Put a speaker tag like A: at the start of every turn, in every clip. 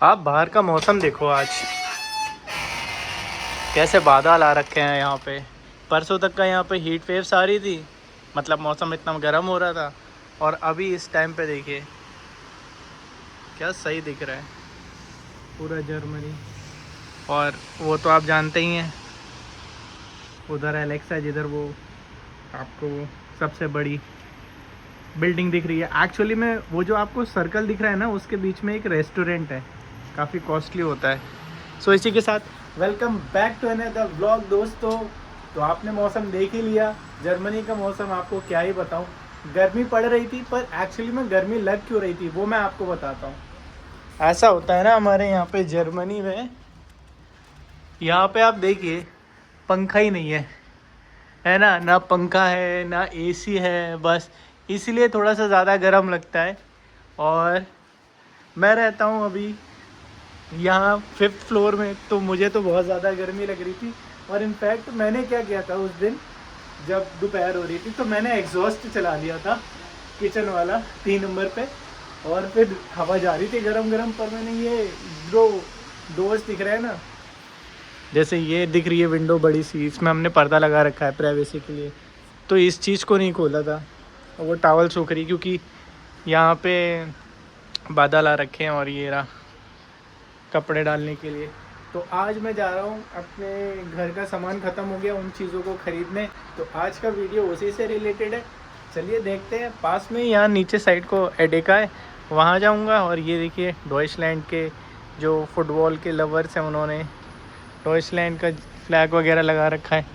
A: आप बाहर का मौसम देखो आज कैसे बादल आ रखे हैं यहाँ पे। परसों तक का यहाँ पे हीट वेव्स आ रही थी, मतलब मौसम इतना गर्म हो रहा था। और अभी इस टाइम पे देखिए क्या सही दिख रहा है पूरा जर्मनी। और वो तो आप जानते ही हैं, उधर एलेक्सा जिधर वो आपको सबसे बड़ी बिल्डिंग दिख रही है। एक्चुअली में वो जो आपको सर्कल दिख रहा है ना, उसके बीच में एक रेस्टोरेंट है, काफ़ी कॉस्टली होता है। सो इसी के साथ welcome back to another vlog दोस्तों। तो आपने मौसम देख ही लिया, जर्मनी का मौसम आपको क्या ही बताऊं। गर्मी पड़ रही थी, पर एक्चुअली में गर्मी लग क्यों रही थी वो मैं आपको बताता हूँ। ऐसा होता है ना हमारे यहाँ पे जर्मनी में, यहाँ पे आप देखिए पंखा ही नहीं है ना, ना पंखा है ना एसी है, बस इसीलिए थोड़ा सा ज़्यादा गर्म लगता है। और मैं रहता हूँ अभी यहाँ 5th फ्लोर में, तो मुझे तो बहुत ज़्यादा गर्मी लग रही थी। और इनफैक्ट मैंने क्या किया था उस दिन, जब दोपहर हो रही थी तो मैंने एग्जॉस्ट चला लिया था किचन वाला 3 नंबर पे, और फिर हवा जा रही थी गरम गरम। पर मैंने ये जो डोर्स दिख रहे हैं ना, जैसे ये दिख रही है विंडो बड़ी सी, इसमें हमने पर्दा लगा रखा है प्राइवेसी के लिए, तो इस चीज़ को नहीं खोला था। और वो टावल सूख रही क्योंकि यहाँ पे बादल आ रखे हैं और ये रहा कपड़े डालने के लिए। तो आज मैं जा रहा हूँ, अपने घर का सामान ख़त्म हो गया उन चीज़ों को ख़रीदने, तो आज का वीडियो उसी से रिलेटेड है। चलिए देखते हैं। पास में यहाँ नीचे साइड को एडेका है, वहाँ जाऊँगा। और ये देखिए डॉइचलैंड के जो फुटबॉल के लवर्स हैं, उन्होंने डॉइचलैंड का फ्लैग वगैरह लगा रखा है।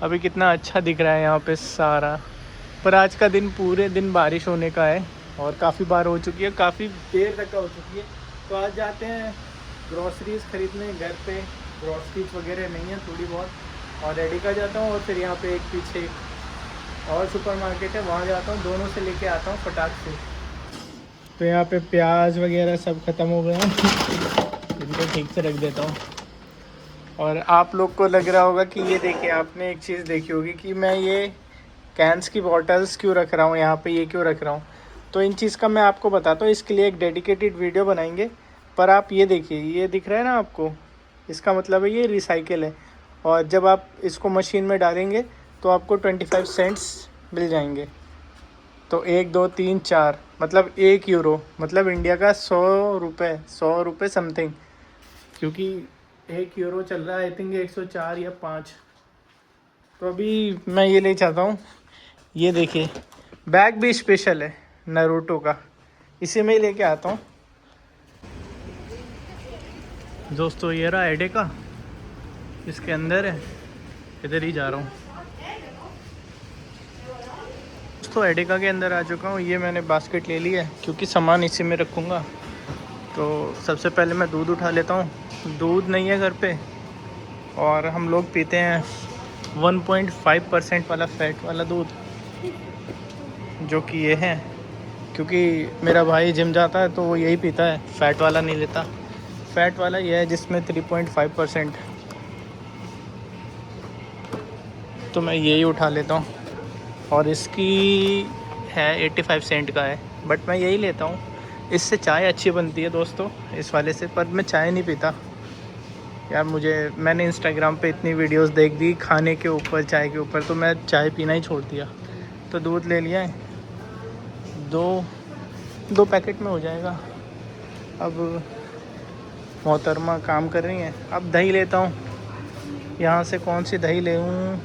A: अभी कितना अच्छा दिख रहा है यहाँ पे सारा। पर आज का दिन पूरे दिन बारिश होने का है, और काफ़ी बार हो चुकी है, काफ़ी देर तक का हो चुकी है। तो आज जाते हैं ग्रॉसरीज खरीदने। घर पे ग्रॉसरीज वगैरह नहीं है, थोड़ी बहुत, और रेडी का जाता हूँ। और फिर यहाँ पे एक पीछे एक और सुपरमार्केट है, वहाँ जाता हूँ, दोनों से लेके आता हूँ फटाक से। तो यहाँ पे प्याज वगैरह सब ख़त्म हो गए हैं, इनको ठीक से रख देता हूँ। और आप लोग को लग रहा होगा कि ये देखिए, आपने एक चीज़ देखी होगी कि मैं ये कैंस की बॉटल्स क्यों रख रहा हूँ यहाँ पे, ये क्यों रख रहा हूँ। तो इन चीज़ का मैं आपको बताता हूँ, इसके लिए एक डेडिकेटेड वीडियो बनाएंगे। पर आप ये देखिए, ये दिख रहा है ना आपको, इसका मतलब है ये रिसाइकिल है। और जब आप इसको मशीन में डालेंगे तो आपको 25 सेंट्स मिल जाएंगे। तो 1 2 3 4 मतलब 1 यूरो, मतलब इंडिया का 100 रुपये समथिंग, क्योंकि 1 यूरो चल रहा है आई थिंक 104 या 5। तो अभी मैं ये ले चाहता हूँ। ये देखिए बैग भी स्पेशल है नारुतो का, इसी में ही लेके आता हूँ दोस्तों। ये रहा एडे का, इसके अंदर है, इधर ही जा रहा हूँ दोस्तों। एडेका के अंदर आ चुका हूँ। ये मैंने बास्केट ले ली है क्योंकि सामान इसी में रखूँगा। तो सबसे पहले मैं दूध उठा लेता हूँ। दूध नहीं है घर पे, और हम लोग पीते हैं 1.5% वाला फैट वाला दूध, जो कि ये है, क्योंकि मेरा भाई जिम जाता है तो वो यही पीता है, फ़ैट वाला नहीं लेता। फ़ैट वाला ये है जिसमें 3.5%, तो मैं यही उठा लेता हूँ। और इसकी है 85 सेंट का है, बट मैं यही लेता हूँ। इससे चाय अच्छी बनती है दोस्तों, इस वाले से। पर मैं चाय नहीं पीता यार, मैंने इंस्टाग्राम पे इतनी वीडियोस देख दी खाने के ऊपर, चाय के ऊपर, तो मैं चाय पीना ही छोड़ दिया। तो दूध ले लिया है, दो पैकेट में हो जाएगा। अब मोहतरमा काम कर रही हैं। अब दही लेता हूँ, यहाँ से कौन सी दही ले लूँ,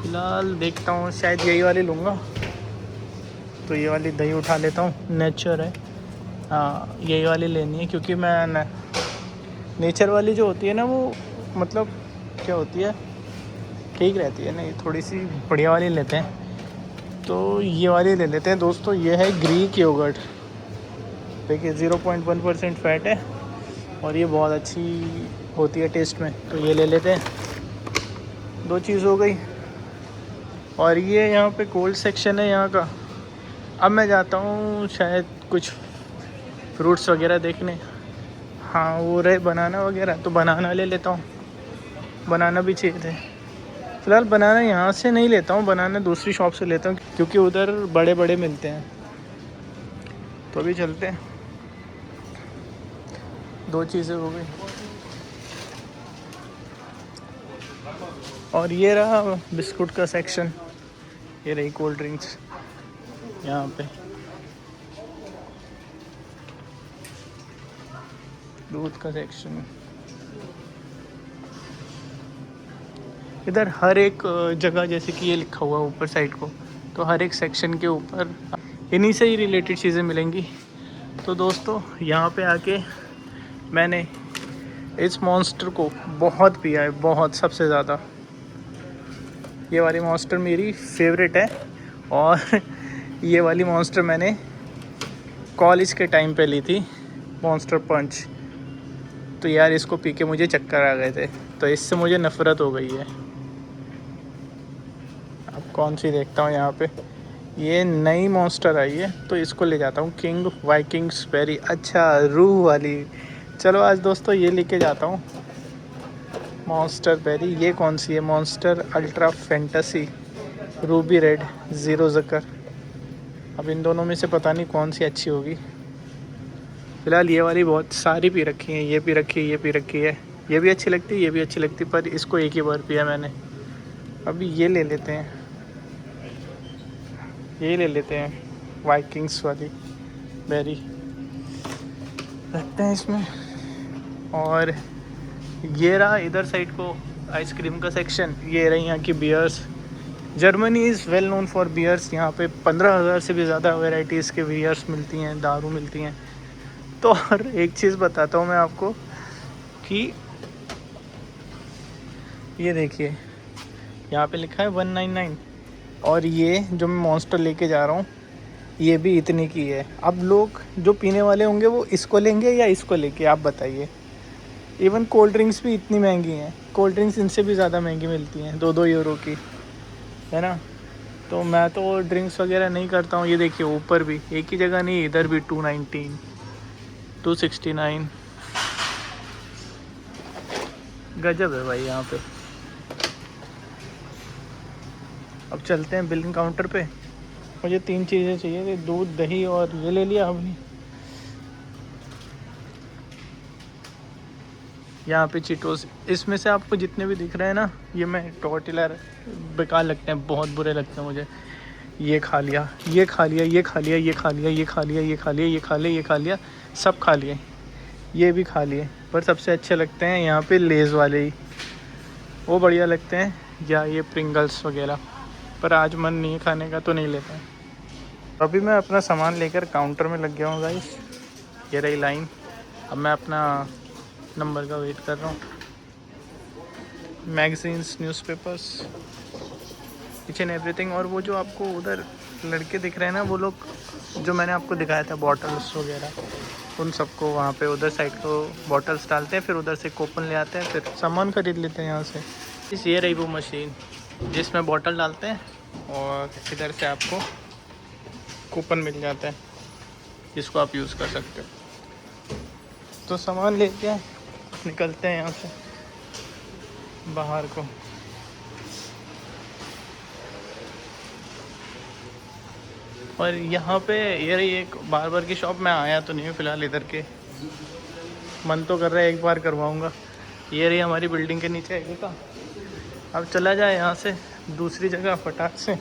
A: फ़िलहाल देखता हूँ, शायद यही वाली लूँगा। तो ये वाली दही उठा लेता हूँ, नेचर है, हाँ यही वाली लेनी है। क्योंकि मैं नेचर वाली जो होती है ना, वो मतलब क्या होती है, ठीक रहती है, नहीं थोड़ी सी बढ़िया वाली लेते हैं। तो ये वाली ले लेते हैं दोस्तों। ये है ग्रीक योगर्ट, देखिए 0.1% फैट है, और ये बहुत अच्छी होती है टेस्ट में, तो ये ले लेते हैं। 2 चीज़ हो गई। और ये यहाँ पे कोल्ड सेक्शन है यहाँ का। अब मैं जाता हूँ शायद कुछ फ्रूट्स वगैरह देखने। हाँ वो रहे बनाना वगैरह, तो बनाना ले लेता हूँ, बनाना भी चाहिए थे। फ़िलहाल बनाना यहाँ से नहीं लेता हूँ, बनाना दूसरी शॉप से लेता हूँ, क्योंकि उधर बड़े बड़े मिलते हैं। तो अभी चलते हैं। 2 चीज़ें हो गई। और ये रहा बिस्कुट का सेक्शन, ये रही कोल्ड ड्रिंक्स यहाँ पे, दूध का सेक्शन। इधर हर एक जगह जैसे कि ये लिखा हुआ है ऊपर साइड को, तो हर एक सेक्शन के ऊपर इन्हीं से ही रिलेटेड चीज़ें मिलेंगी। तो दोस्तों यहाँ पे आके मैंने इस मॉन्स्टर को बहुत पिया है, बहुत, सबसे ज़्यादा। ये वाली मॉन्स्टर मेरी फेवरेट है, और ये वाली मॉन्स्टर मैंने कॉलेज के टाइम पे ली थी, मॉन्स्टर पंच। तो यार इसको पी के मुझे चक्कर आ गए थे, तो इससे मुझे नफ़रत हो गई है। अब कौन सी देखता हूँ यहाँ पे, ये नई मॉन्स्टर आई है तो इसको ले जाता हूँ, किंग वाइकिंग्स बेरी। अच्छा, रूह वाली। चलो आज दोस्तों ये लेके जाता हूँ मॉन्स्टर बेरी। ये कौन सी है? Monster ultra fantasy Ruby red zero Zucker. अब इन दोनों में से पता नहीं कौन सी अच्छी होगी। फ़िलहाल ये वाली बहुत सारी पी रखी हैं, ये पी रखी है, ये पी रखी है, ये भी अच्छी लगती है, ये भी अच्छी लगती है, पर इसको एक ही बार पिया मैंने। अभी ये ले लेते हैं, ये ले लेते हैं वाइकिंग्स वाली बेरी, रखते हैं इसमें। और ये रहा इधर साइड को आइसक्रीम का सेक्शन। ये रही यहाँ की beers. Germany is well known for beers. यहाँ पे 15,000 से भी ज़्यादा वैरायटीज़ के बियर्स मिलती हैं, दारू मिलती हैं। तो और एक चीज़ बताता हूँ मैं आपको कि ये देखिए यहाँ पे लिखा है 199, और ये जो मैं मॉन्स्टर लेके जा रहा हूँ ये भी इतने की है। अब लोग जो पीने वाले होंगे वो इसको लेंगे या इसको लेके, आप बताइए। इवन कोल्ड ड्रिंक्स भी इतनी महंगी हैं, कोल्ड ड्रिंक्स इनसे भी ज़्यादा महंगी मिलती हैं, 2-2 यूरो की, है ना। तो मैं तो ड्रिंक्स वगैरह नहीं करता हूँ। ये देखिए ऊपर भी एक ही जगह नहीं, इधर भी 219, 269, गजब है भाई यहाँ पे। अब चलते हैं बिलिंग काउंटर पे। मुझे 3 चीज़ें चाहिए थी, दूध, दही और ये ले लिया अभी। यहाँ पे चीटोस, इसमें से आपको जितने भी दिख रहे हैं ना, ये मैं टॉर्टिला बेकार लगते हैं, बहुत बुरे लगते हैं मुझे। ये खा लिया, ये खा लिया, ये खा लिया, ये खा लिया, ये खा लिया, ये खा लिया, ये खा लिया, ये खा लिया, सब खा लिए, ये भी खा लिए। पर सबसे अच्छे लगते हैं यहाँ पे लेज़ वाले ही, वो बढ़िया लगते हैं, या ये प्रिंगल्स वगैरह। पर आज मन नहीं खाने का तो नहीं लेते हैं। अभी मैं अपना सामान लेकर काउंटर में लग गया हूँ गाइस। ये रही लाइन। अब मैं अपना नंबर का वेट कर रहा हूँ। Magazines, newspapers, each and everything. और वो जो आपको उधर लड़के दिख रहे हैं ना, वो लोग जो मैंने आपको दिखाया था बॉटल्स वगैरह, उन सबको वहाँ पे उधर साइड को बॉटल्स डालते हैं, फिर उधर से कूपन ले आते हैं, फिर सामान ख़रीद लेते हैं यहाँ से। ये रही वो मशीन जिसमें बॉटल डालते हैं और इधर से आपको कूपन मिल जाता है, जिसको आप यूज़ कर सकते हो। तो सामान लेके निकलते हैं यहाँ से बाहर को। और यहाँ पे ये रही एक बार्बर की शॉप। मैं आया तो नहीं हूँ फ़िलहाल इधर के, मन तो कर रहा है एक बार करवाऊँगा। ये रही हमारी बिल्डिंग के नीचे है का। अब चला जाए यहाँ से दूसरी जगह फटाक से।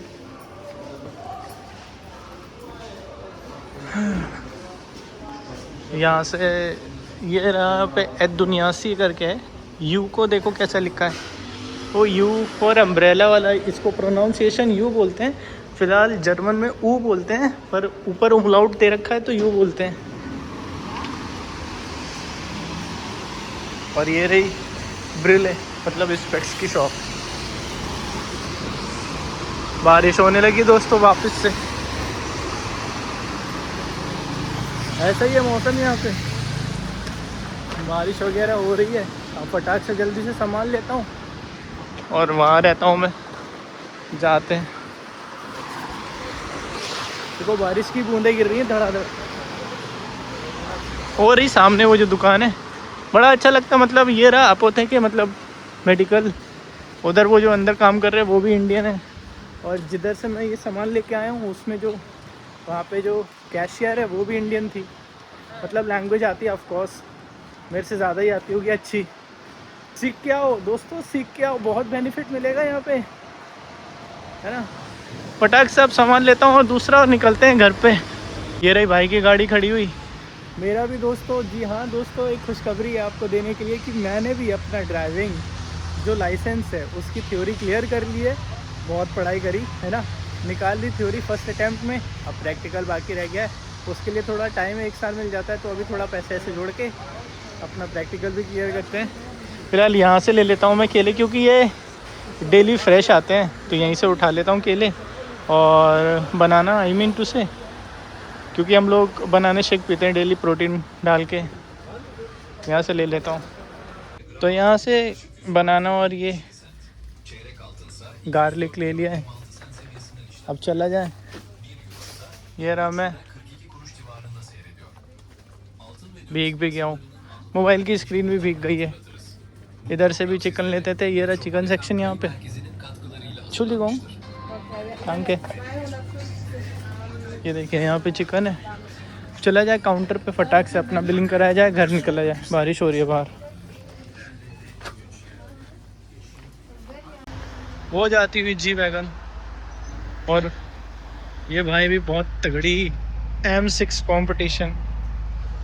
A: यहाँ से ये रहा पे एदुनियासी करके है, यू को देखो कैसा लिखा है, वो यू फॉर अम्ब्रेला वाला, इसको प्रोनाउंसिएशन यू बोलते हैं। फ़िलहाल जर्मन में ऊ बोलते हैं, पर ऊपर उमलाउट दे रखा है तो यू बोलते हैं। और ये रही ब्रिले, मतलब स्पेक्स की शॉप। बारिश होने लगी दोस्तों वापस से, ऐसा ही है मौसम यहाँ पे, बारिश वगैरह हो रही है। अब फटाक से जल्दी से सामान लेता हूँ और वहाँ रहता हूँ मैं, जाते हैं। देखो बारिश की बूंदें गिर रही हैं धड़ाधड़ हो रही। सामने वो जो दुकान है बड़ा अच्छा लगता है, मतलब ये रहा अपोथे के मतलब मेडिकल। उधर वो जो अंदर काम कर रहे हैं वो भी इंडियन है, और जिधर से मैं ये सामान लेके आया हूँ उसमें जो वहाँ पे जो कैशियर है वो भी इंडियन थी। मतलब लैंग्वेज आती है ऑफ कोर्स, मेरे से ज़्यादा ही आती होगी अच्छी। सीख के आओ दोस्तों, सीख के आओ, बहुत बेनिफिट मिलेगा यहाँ पे, है ना। फटाक से अब सामान लेता हूँ और दूसरा और निकलते हैं घर पे। ये रही भाई की गाड़ी खड़ी हुई। मेरा भी दोस्तों, जी हाँ दोस्तों, एक खुशखबरी है आपको देने के लिए कि मैंने भी अपना ड्राइविंग जो लाइसेंस है उसकी थ्योरी क्लियर कर ली है। बहुत पढ़ाई करी है ना, निकाल ली थ्योरी फर्स्ट अटैम्प्ट में। अब प्रैक्टिकल बाकी रह गया है, उसके लिए थोड़ा टाइम है, 1 साल मिल जाता है, तो अभी थोड़ा पैसे ऐसे जोड़ के अपना प्रैक्टिकल भी क्लियर करते हैं। फिलहाल यहाँ से ले लेता हूँ मैं केले, क्योंकि ये डेली फ्रेश आते हैं, तो यहीं से उठा लेता हूँ केले। और बनाना आई मीन टू से, क्योंकि हम लोग बनाने शेक पीते हैं डेली प्रोटीन डाल के, यहाँ से ले लेता हूँ। तो यहाँ से बनाना और ये गार्लिक ले लिया है। अब चला जाए। ये रहा, मैं भीग भी गया हूँ, मोबाइल की स्क्रीन भी भीग गई है। इधर से भी चिकन लेते थे। ये रहा चिकन सेक्शन यहाँ पे, छुली गाँव टांग के। ये देखिए यहाँ पे चिकन है। चला जाए काउंटर पे, फटाक से अपना बिलिंग कराया जाए, घर निकला जाए। बारिश हो रही है बाहर। वो जाती हुई जी वैगन, और ये भाई भी बहुत तगड़ी M6 कंपटीशन।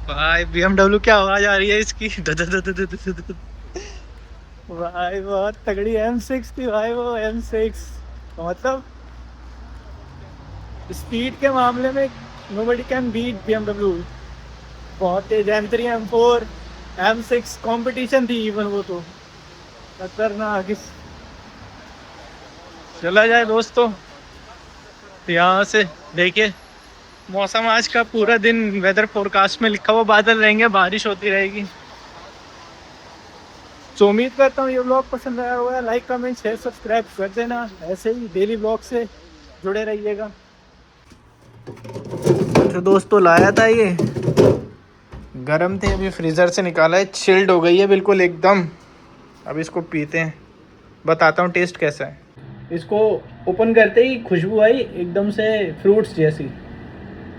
A: भाई BMW की आवाज आ रही है इसकी, भाई बहुत तगड़ी M6 थी भाई वो। M6 मतलब स्पीड के मामले में nobody can beat BMW। बहुत तेज M3 M4 M6 कंपटीशन थी इवन वो तो खतरनाक। चला जाए दोस्तों। यहाँ से देखिए मौसम आज का पूरा दिन वेदर फोरकास्ट में लिखा हुआ बादल रहेंगे, बारिश होती रहेगी। तो उम्मीद करता हूँ ये व्लॉग पसंद आया होगा। लाइक कमेंट शेयर सब्सक्राइब कर देना, ऐसे ही डेली व्लॉग से जुड़े रहिएगा। तो दोस्तों लाया था ये, गरम थे, अभी फ्रीज़र से निकाला है, चिल्ड हो गई है बिल्कुल एकदम। अब इसको पीते हैं, बताता हूँ टेस्ट कैसा है। इसको ओपन करते ही खुशबू आई एकदम से फ्रूट्स जैसी।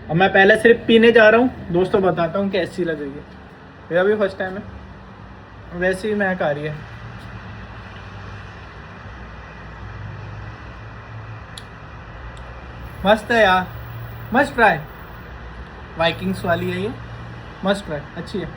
A: अब मैं पहले सिर्फ पीने जा रहा हूँ दोस्तों, बताता हूँ कैसी लग रही है। मेरा भी फर्स्ट टाइम है, वैसे ही महक आ रही है। मस्त है यार, मस्ट ट्राई। वाइकिंग्स वाली है ये, मस्ट ट्राई, अच्छी है।